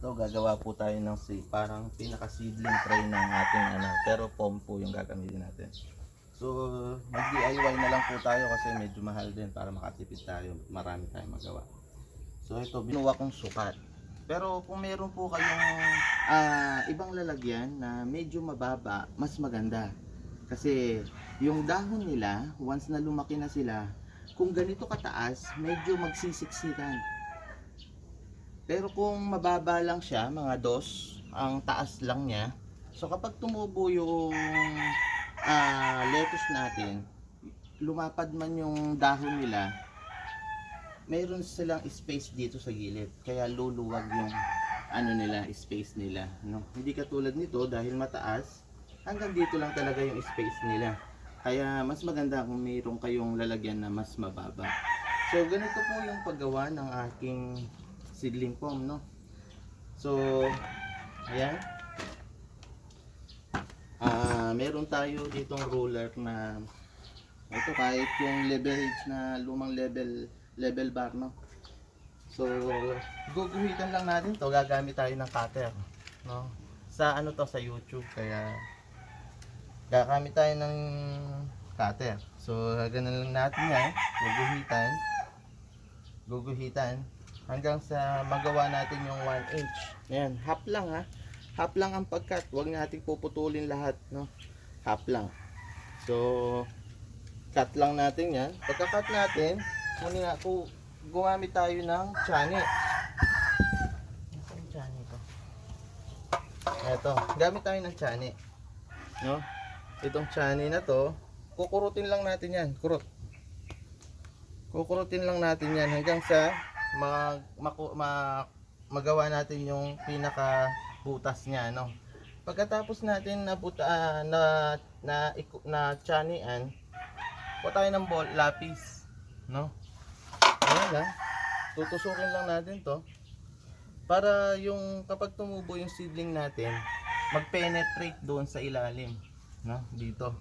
Ito gagawa po tayo ng parang pinaka seedling tray ng ating pero foam po yung gagamitin natin. So mag DIY na lang po tayo kasi medyo mahal din para makatipid tayo, marami tayong magawa. So ito binuwa kong sukat. Pero kung meron po kayong ibang lalagyan na medyo mababa, mas maganda. Kasi yung dahon nila, once na lumaki na sila, kung ganito kataas, medyo magsisiksikan. Pero kung mababa lang siya, mga dos, ang taas lang niya. So kapag tumubo yung lettuce natin, lumapad man yung dahon nila, mayroon silang space dito sa gilid. Kaya luluwag yung space nila. No? Hindi katulad nito dahil mataas, hanggang dito lang talaga yung space nila. Kaya mas maganda kung mayroon kayong lalagyan na mas mababa. So ganito po yung paggawa ng aking seedling foam, no? So ayan, meron tayo ditong ruler na ito, kahit yung level H na lumang level bar, no? So guguhitan lang natin to, gagamit tayo ng cutter, no? Sa sa YouTube, kaya gagamit tayo ng cutter. So ganun lang natin yan, guguhitan hanggang sa magawa natin yung 1 inch. Ayan, half lang ha. Half lang ang pagkat. Huwag natin puputulin lahat, no? Half lang. So, cut lang natin yan. Pagka-cut natin, gumamit tayo ng chani. Nasaan chani ito? Ito, gamit tayo ng chani. No? Itong chani na to, kukurutin lang natin yan. Kukurutin lang natin yan hanggang sa magawa natin yung pinaka butas niya, no. Pagkatapos natin na chanian, po tayo ng lapis, no. Ayan lang, tutusukin lang natin to para yung kapag tumubo yung seedling natin, mag-penetrate doon sa ilalim, no, dito.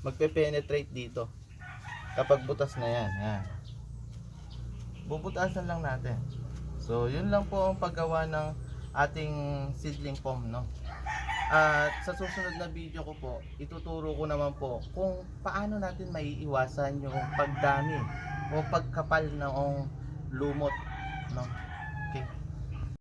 Magpe-penetrate dito kapag butas na yan. Yan, bubutasan lang natin. So yun lang po ang paggawa ng ating seedling foam, no. At sa susunod na video ko po, ituturo ko naman po kung paano natin maiiwasan yung pagdami o pagkapal ng lumot, no.